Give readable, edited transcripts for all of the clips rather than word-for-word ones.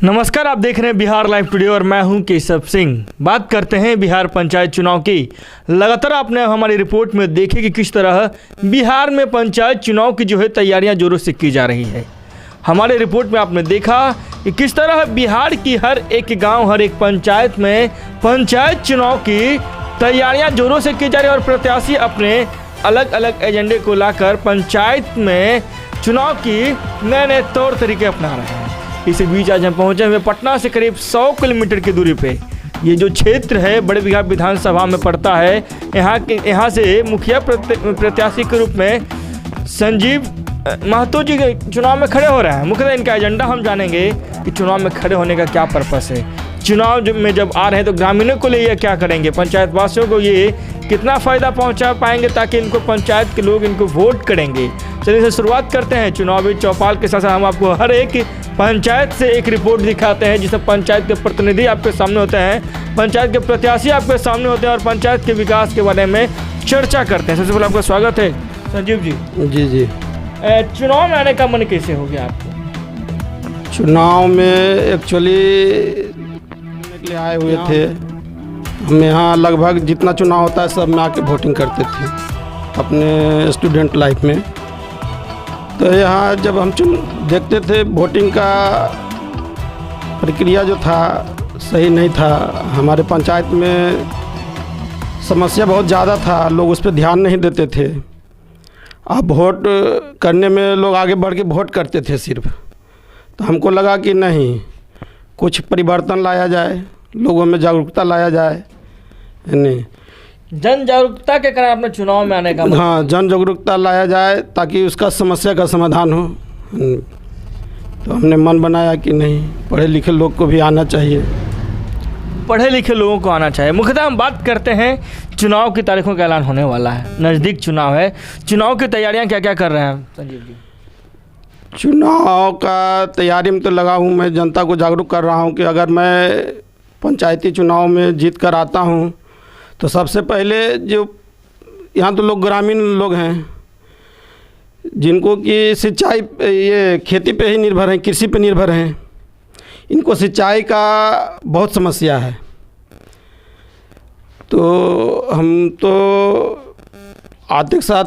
नमस्कार, आप देख रहे हैं बिहार लाइव टुडे और मैं हूं केशव सिंह। बात करते हैं बिहार पंचायत चुनाव की। लगातार आपने हमारी रिपोर्ट में देखे कि किस तरह बिहार में पंचायत चुनाव की जो है तैयारियां जोरों से की जा रही है। हमारे रिपोर्ट में आपने देखा कि किस तरह बिहार की हर एक गांव, हर एक पंचायत में पंचायत चुनाव की तैयारियां जोरों से की जा रही है और प्रत्याशी अपने अलग अलग एजेंडे को लाकर पंचायत में चुनाव की नए नए तौर तरीके अपना रहे हैं। इसी बीच आज हम पहुंचे हुए पटना से करीब 100 किलोमीटर की दूरी पे ये जो क्षेत्र है बड़े बिघा विधानसभा में पड़ता है। यहाँ से मुखिया प्रत्याशी के रूप में संजीव महतो जी चुनाव में खड़े हो रहे हैं। मुख्यतः इनका एजेंडा हम जानेंगे कि चुनाव में खड़े होने का क्या पर्पस है, चुनाव में जब आ रहे हैं तो ग्रामीणों को लिए ये क्या करेंगे, पंचायत वासियों को ये कितना फ़ायदा पहुंचा पाएंगे ताकि इनको पंचायत के लोग इनको वोट करेंगे। चलिए से शुरुआत करते हैं चुनावी चौपाल के साथ। हम आपको हर एक पंचायत से एक रिपोर्ट दिखाते हैं जिसमें पंचायत के प्रतिनिधि आपके सामने होते हैं, पंचायत के प्रत्याशी आपके सामने होते हैं और पंचायत के विकास के बारे में चर्चा करते हैं। सबसे पहले आपका स्वागत है संजीव जी। जी जी। चुनाव में आने का मन कैसे हो गया आपको? चुनाव में एक्चुअली के लिए आए हुए थे हम। यहाँ लगभग जितना चुनाव होता है सब में आके वोटिंग करते थे अपने स्टूडेंट लाइफ में। तो यहाँ जब हम देखते थे वोटिंग का प्रक्रिया जो था सही नहीं था। हमारे पंचायत में समस्या बहुत ज़्यादा था, लोग उस पर ध्यान नहीं देते थे। अब वोट करने में लोग आगे बढ़ के वोट करते थे सिर्फ। तो हमको लगा कि नहीं, कुछ परिवर्तन लाया जाए, लोगों में जागरूकता लाया जाए। नहीं, जन जागरूकता के कारण अपने चुनाव में आने का हाँ, जन जागरूकता लाया जाए ताकि उसका समस्या का समाधान हो। तो हमने मन बनाया कि नहीं, पढ़े लिखे लोग को भी आना चाहिए, पढ़े लिखे लोगों को आना चाहिए। मुख्यतः हम बात करते हैं चुनाव की तारीखों का ऐलान होने वाला है, नज़दीक चुनाव है। चुनाव की तैयारियां क्या क्या कर रहे हैं संजीव जी? चुनाव का तैयारी में तो लगा हूँ। मैं जनता को जागरूक कर रहा हूँ कि अगर मैं पंचायती चुनाव में जीत कर आता हूँ तो सबसे पहले जो यहाँ तो लोग ग्रामीण लोग हैं जिनको कि सिंचाई ये खेती पे ही निर्भर हैं, कृषि पे निर्भर हैं, इनको सिंचाई का बहुत समस्या है। तो हम तो आते के साथ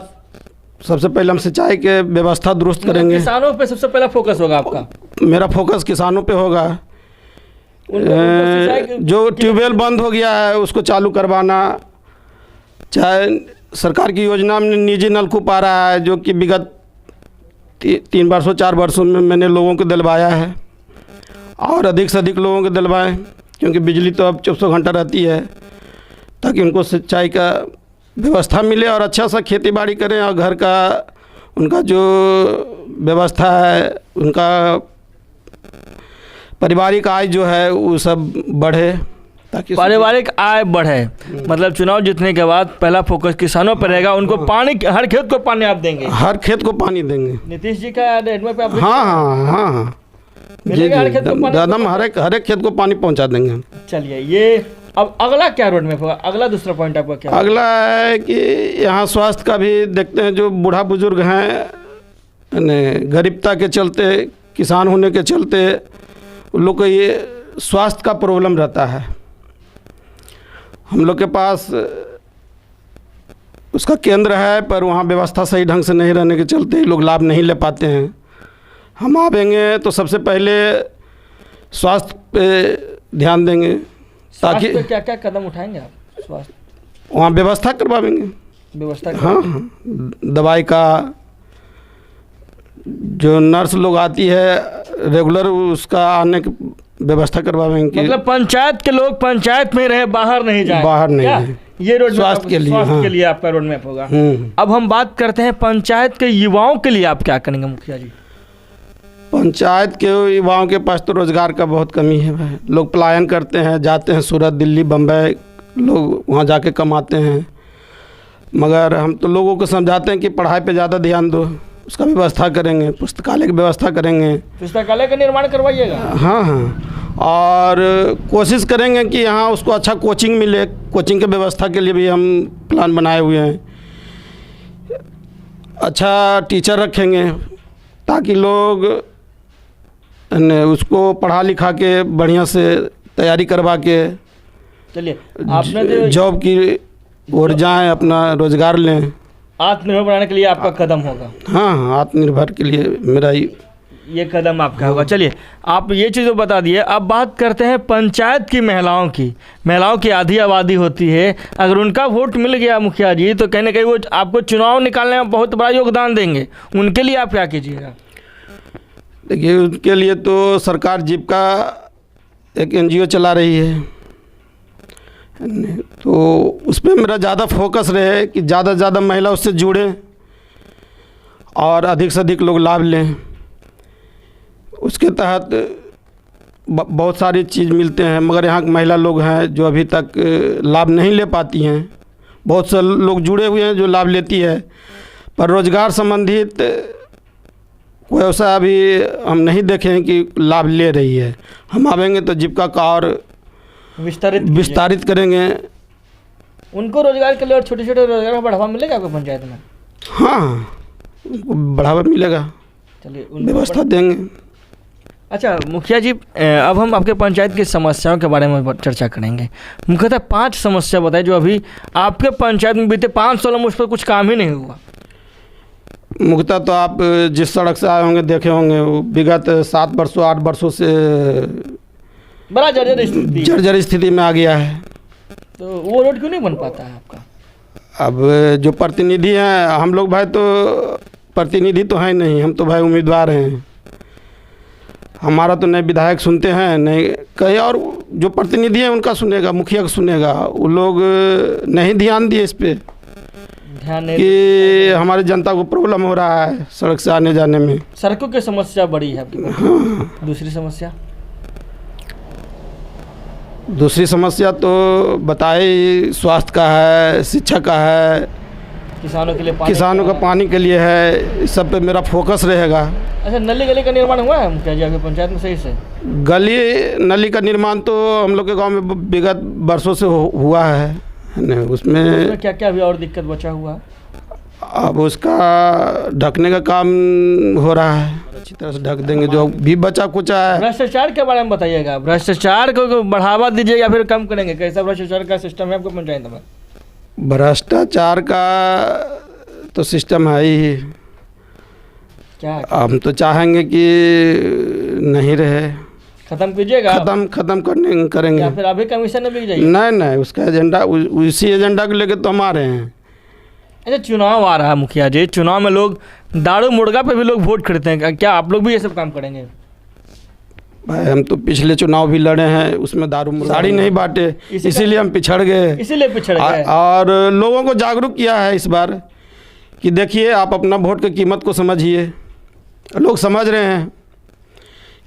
सबसे पहले हम सिंचाई के व्यवस्था दुरुस्त करेंगे। किसानों पे सबसे पहला फोकस होगा आपका? मेरा फोकस किसानों पे होगा। जो ट्यूबवेल बंद हो गया है उसको चालू करवाना, चाहे सरकार की योजना में निजी नलकूप आ रहा है जो कि विगत 3 वर्षों 4 वर्षों में मैंने लोगों को दिलवाया है और अधिक से अधिक लोगों को दिलवाएं, क्योंकि बिजली तो अब 24 घंटा रहती है, ताकि उनको सिंचाई का व्यवस्था मिले और अच्छा सा खेती बाड़ी करें और घर का उनका जो व्यवस्था है, उनका पारिवारिक आय जो है वो सब बढ़े, ताकि पारिवारिक आय बढ़े। मतलब चुनाव जीतने के बाद पहला फोकस किसानों पर रहेगा। उनको पानी, हर खेत को पानी आप देंगे? हर खेत को पानी देंगे। नीतीश जी का रोडमैप पे आप? हाँ हाँ हाँ हाँ जी, हर एक खेत को पानी पहुंचा देंगे। चलिए, ये अब अगला क्या रोडमैप होगा? अगला दूसरा पॉइंट आपका क्या? अगला है कि यहाँ स्वास्थ्य का भी देखते हैं। जो बूढ़ा बुजुर्ग हैं, गरीबता के चलते, किसान होने के चलते उन लोग को ये स्वास्थ्य का प्रॉब्लम रहता है। हम लोग के पास उसका केंद्र है पर वहाँ व्यवस्था सही ढंग से नहीं रहने के चलते लोग लाभ नहीं ले पाते हैं। हम आवेंगे तो सबसे पहले स्वास्थ्य पे ध्यान देंगे, ताकि क्या क्या कदम उठाएंगे आप? स्वास्थ्य वहाँ व्यवस्था करवाएंगे, व्यवस्था हाँ हाँ, दवाई का जो नर्स लोग आती है रेगुलर उसका आने की व्यवस्था करवाएंगे। मतलब पंचायत के लोग पंचायत में रहे, बाहर नहीं जाए, बाहर नहीं जाए। ये रोड स्वास्थ्य के लिए, स्वास्थ्य के लिए आपका रोड मैप होगा। अब हम बात करते हैं पंचायत के युवाओं के लिए आप क्या करेंगे मुखिया जी? पंचायत के युवाओं के पास तो रोज़गार का बहुत कमी है भाई। लोग पलायन करते हैं, जाते हैं सूरत, दिल्ली, बम्बई, लोग वहाँ जाके कमाते हैं। मगर हम तो लोगों को समझाते हैं कि पढ़ाई पे ज़्यादा ध्यान दो, उसका व्यवस्था करेंगे, पुस्तकालय की व्यवस्था करेंगे, पुस्तकालय का निर्माण करवाइएगा। हाँ हाँ, और कोशिश करेंगे कि यहाँ उसको अच्छा कोचिंग मिले। कोचिंग की व्यवस्था के लिए भी हम प्लान बनाए हुए हैं। अच्छा टीचर रखेंगे ताकि लोग ने उसको पढ़ा लिखा के बढ़िया से तैयारी करवा के चलिए, आपने जो जॉब की ओर जाएं, अपना रोजगार लें। आत्मनिर्भर बनाने के लिए आपका कदम होगा। हाँ हाँ, आत्मनिर्भर के लिए मेरा ये कदम आपका होगा। चलिए, आप ये चीज़ बता दिए। अब बात करते हैं पंचायत की महिलाओं की आधी आबादी होती है। अगर उनका वोट मिल गया मुखिया जी, तो कहीं ना कहीं वो आपको चुनाव निकालने में बहुत बड़ा योगदान देंगे। उनके लिए आप क्या कीजिएगा? देखिए, उनके लिए तो सरकार जीविका एक NGO चला रही है, तो उस पर मेरा ज़्यादा फोकस रहे कि ज़्यादा से ज़्यादा महिला उससे जुड़ें और अधिक से अधिक लोग लाभ लें। उसके तहत बहुत सारी चीज़ मिलते हैं, मगर यहाँ के महिला लोग हैं जो अभी तक लाभ नहीं ले पाती हैं। बहुत से लोग जुड़े हुए हैं जो लाभ लेती है, पर रोज़गार संबंधित कोई ऐसा अभी हम नहीं देखें कि लाभ ले रही है। हम आवेंगे तो जीविका का और विस्तारित करेंगे। उनको रोजगार के लिए और छोटे छोटे रोजगार में बढ़ावा मिलेगा आपको पंचायत में? हाँ, उनको बढ़ावा मिलेगा, चलिए व्यवस्था देंगे। अच्छा मुखिया जी, अब हम आपके पंचायत की समस्याओं के बारे में चर्चा करेंगे। मुख्यतः 5 समस्या बताइए जो अभी आपके पंचायत में बीते 5 सालों में उस पर कुछ काम ही नहीं हुआ। मुख्यतः तो आप जिस सड़क से आए होंगे देखे होंगे, वो विगत 7 वर्षों 8 वर्षों से बड़ा जर्जर स्थिति में आ गया है। तो वो रोड क्यों नहीं बन पाता है आपका? अब जो प्रतिनिधि हैं, हम लोग भाई तो प्रतिनिधि तो हैं नहीं, हम तो भाई उम्मीदवार हैं। हमारा तो नहीं विधायक सुनते हैं, नहीं कहीं और जो प्रतिनिधि हैं उनका सुनेगा, मुखिया का सुनेगा। वो लोग नहीं ध्यान दिए इस पर कि हमारी जनता को प्रॉब्लम हो रहा है सड़क से आने जाने में। सड़कों की समस्या बड़ी है आपकी। हाँ। दूसरी समस्या तो बताए, स्वास्थ्य का है, शिक्षा का है, किसानों का पानी के लिए है। इस सब पे मेरा फोकस रहेगा। अच्छा, नली गली का निर्माण हुआ है मुखिया जी आपके पंचायत में सही से? नली का निर्माण तो हम लोग के गांव में विगत वर्षों से हुआ है। उसमें क्या क्या अभी और दिक्कत बचा हुआ है? अब उसका ढकने का काम हो रहा है, अच्छी तरह से ढक देंगे जो भी बचा कुचा है। भ्रष्टाचार के बारे में बताइएगा। भ्रष्टाचार को बढ़ावा दीजिएगा या फिर कम करेंगे? कैसा भ्रष्टाचार का सिस्टम है आपको पंचायत में? भ्रष्टाचार का तो सिस्टम है ही। क्या हम तो चाहेंगे कि नहीं रहे, खत्म कीजिएगा। खत्म करेंगे या फिर अभी कमीशन में भी जाइए? नहीं, उसका एजेंडा उसी एजेंडा को लेकर तो हम आ रहे हैं। अच्छा, चुनाव आ रहा है मुखिया जी, चुनाव में लोग दारू मुर्गा पे भी लोग वोट खरीदते हैं। क्या आप लोग भी ये सब काम करेंगे? भाई हम तो पिछले चुनाव भी लड़े हैं, उसमें दारू मुर्गा नहीं बांटे, इसीलिए हम पिछड़ गए। और लोगों को जागरूक किया है इस बार कि देखिए, आप अपना वोट की कीमत को समझिए। लोग समझ रहे हैं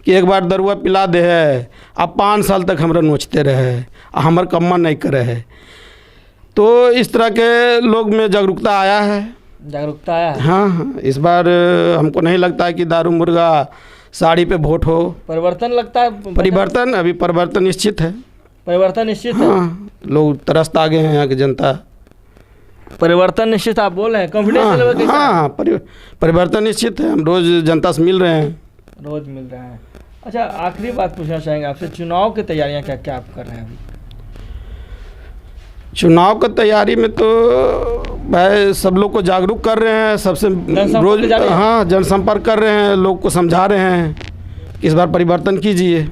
कि एक बार दरुआ पिला दे है, आप 5 साल तक हमरा नोचते रहे, हमार कम्मा नहीं करे है। तो इस तरह के लोग में जागरूकता आया है। हाँ, इस बार हमको नहीं लगता है कि दारू मुर्गा साड़ी पे वोट हो। परिवर्तन लगता है? परिवर्तन निश्चित है। हाँ, लोग तरस आ गए हैं यहाँ की जनता। परिवर्तन निश्चित आप बोल रहे हैं? कॉन्फिडेंस लेवल कैसा? हाँ, परिवर्तन निश्चित है। हम रोज जनता से मिल रहे हैं। अच्छा, आखिरी बात पूछना चाहेंगे आपसे, चुनाव की तैयारियां क्या क्या आप कर रहे हैं अभी? चुनाव की तैयारी में तो भाई सब लोग को जागरूक कर रहे हैं, सबसे रोज जनसंपर्क कर रहे हैं, लोग को समझा रहे हैं कि इस बार परिवर्तन कीजिए।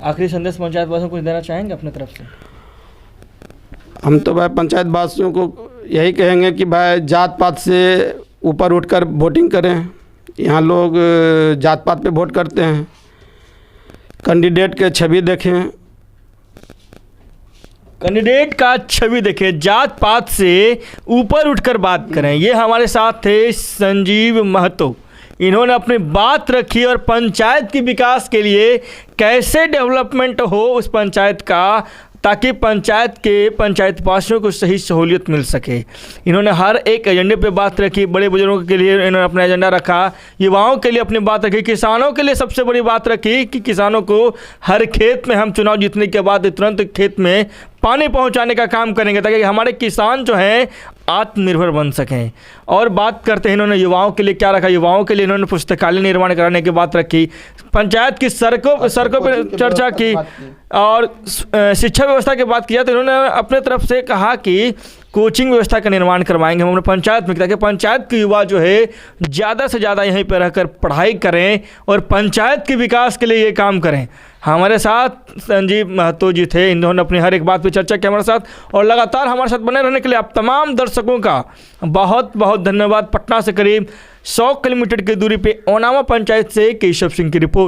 आखिरी संदेश पंचायत वासियों को कुछ देना चाहेंगे अपने तरफ से? हम तो भाई पंचायत वासियों को यही कहेंगे कि भाई जात पात से ऊपर उठकर वोटिंग करें। यहाँ लोग जात पात पे वोट करते हैं। कैंडिडेट के छवि देखें, जात पात से ऊपर उठकर बात करें। ये हमारे साथ थे संजीव महतो। इन्होंने अपनी बात रखी और पंचायत के विकास के लिए कैसे डेवलपमेंट हो उस पंचायत का, ताकि पंचायत वासियों को सही सहूलियत मिल सके। इन्होंने हर एक एजेंडे पे बात रखी। बड़े बुजुर्गों के लिए इन्होंने अपना एजेंडा रखा, युवाओं के लिए अपनी बात रखी, किसानों के लिए सबसे बड़ी बात रखी कि किसानों को हर खेत में हम चुनाव जीतने के बाद तुरंत खेत में पानी पहुंचाने का काम करेंगे, ताकि हमारे किसान जो हैं आत्मनिर्भर बन सकें। और बात करते हैं इन्होंने युवाओं के लिए क्या रखा, युवाओं के लिए इन्होंने पुस्तकालय निर्माण कराने की बात रखी, पंचायत की सड़कों पर चर्चा की और शिक्षा व्यवस्था की बात किया। तो इन्होंने अपने तरफ से कहा कि कोचिंग व्यवस्था का निर्माण करवाएंगे हम अपने पंचायत में, ताकि पंचायत के युवा जो है ज़्यादा से ज़्यादा यहीं पर रहकर पढ़ाई करें और पंचायत के विकास के लिए ये काम करें। हमारे साथ संजीव महतो जी थे, इन्होंने अपनी हर एक बात पे चर्चा की हमारे साथ और लगातार हमारे साथ बने रहने के लिए आप तमाम दर्शकों का बहुत बहुत धन्यवाद। पटना से करीब 100 किलोमीटर की दूरी पे ओनामा पंचायत से केशव सिंह की रिपोर्ट।